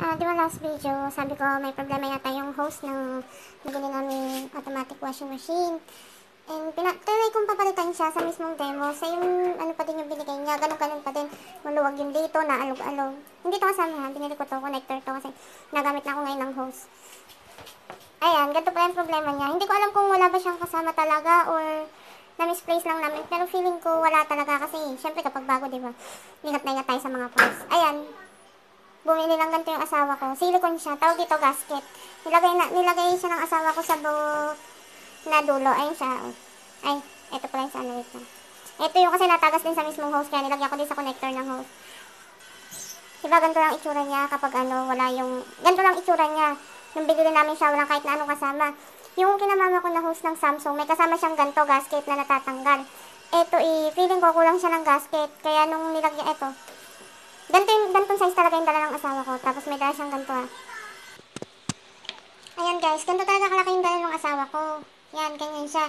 Di ba last video, sabi ko may problema yata yung hose ng nabili namin automatic washing machine. And tinry kong papalitan siya sa mismong demo. Same ano pa din yung binigay niya. Ganun pa din. Maluwag yung dito, naalog-alog. Hindi to kasama ha. Binili ko to, connector to kasi nagamit na ako ngayon ng hose. Ayan, ganito pa yung problema niya. Hindi ko alam kung wala ba siyang kasama talaga or na-misplace lang namin. Pero feeling ko wala talaga kasi syempre kapag bago, di ba? Ingat na ingat tayo sa mga parts. Ayan. Bumili lang ganito yung asawa ko. Silicone siya. Tawag dito gasket. Nilagay siya ng asawa ko sa buhok na dulo. Ayun siya. Ay, ito pala yung sa ano. Wait lang. Ito yung kasi natagas din sa mismong hose. Kaya nilagyan ko din sa connector ng hose. Diba ganito lang itsura niya kapag ano, wala yung... Ganito lang itsura niya. Nung bigyan namin siya, walang kahit na anong kasama. Yung kinamama ko na hose ng Samsung, may kasama siyang ganito gasket na natatanggal. Ito feeling ko kulang siya ng gasket. Kaya nung nilagyan ito, ganitong size talaga yung dala ng asawa ko. Tapos may dala siyang ganito ha. Ayan guys, ganito talaga kalaki yung dala ng asawa ko. Yan, ganyan siya.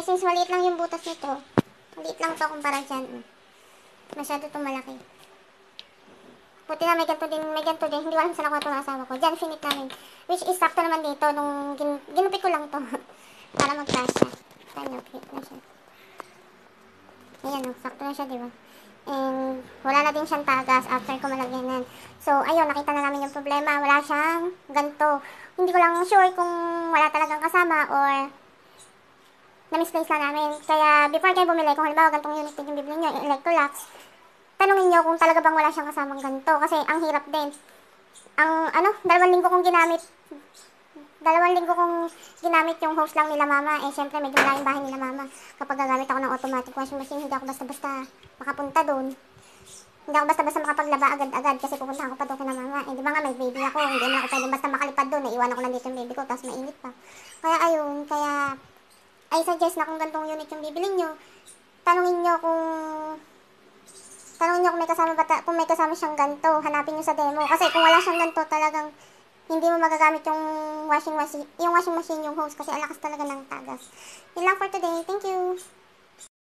Since maliit lang yung butas nito, maliit lang to kumpara dyan. Masyado itong malaki. Buti na may ganito din. Hindi ko alam saan nakuha ito ng asawa ko. Dyan, finit namin. Which is sakto naman dito nung ginupit ko lang to. Para magkasya. Saan nyo, fit na siya. Ayan o, sakto na siya, diba? And wala na din siyang tagas after ko malagyanan. So, ayun, nakita na namin yung problema. Wala siyang ganito. Hindi ko lang sure kung wala talagang kasama or na-misplace lang namin. Kaya, before kayo bumili, kung halimbawa gantong unit din yung bibili nyo, yung Electrolux, tanungin nyo kung talaga bang wala siyang kasamang ganito. Kasi, ang hirap din. Dalawang linggo kong ginamit yung hose lang nila mama. Syempre, medyo malaking bahay nila mama. Kapag gagamit ako ng automatic washing machine, hindi ako basta-basta makapunta doon. Hindi ako basta-basta makapaglaba agad-agad kasi pupuntahan ko pa doon kina mama. Di ba nga may baby ako, hindi naman ako pwedeng basta makalipad doon. Naiwan ako nandito yung baby ko, tapos mainit pa. Kaya ayun, I suggest na kung gantong unit yung bibilin nyo, tanungin nyo kung kung may kasama siyang ganto, hanapin nyo sa demo. Kasi kung wala siyang ganto, talagang hindi mo magagamit yung washing machine, yung hose kasi ang lakas talaga ng tagas. Yun lang for today. Thank you!